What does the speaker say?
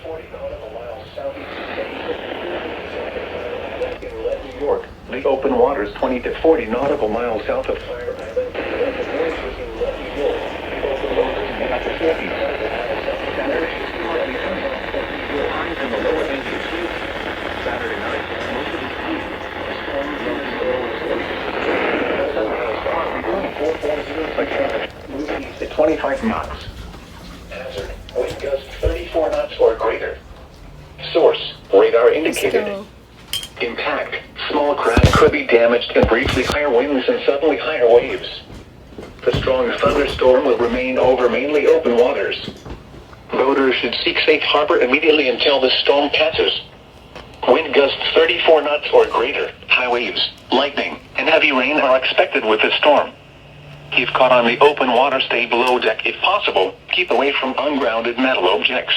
40 nautical miles southeast in Lead, New York. The open waters 20 to 40 nautical miles south of Fire Island. The winds within Lead, New York. Open waters at the 40 nautical miles south of Saturday. Partly sunny. Highs in the lower 80s. Saturday night, most of the sea. Storm zone in the lower 40s. Moving east at 25 knots. Hazard. Wind gusts 34 knots or greater. Source. Radar indicated. Impact. Small craft could be damaged and briefly higher winds and suddenly higher waves. The strong thunderstorm will remain over mainly open waters. Boaters should seek safe harbor immediately until the storm passes. Wind gusts 34 knots or greater, high waves, lightning, and heavy rain are expected with the storm. If caught on the open water, stay below deck if possible. Keep away from ungrounded metal objects.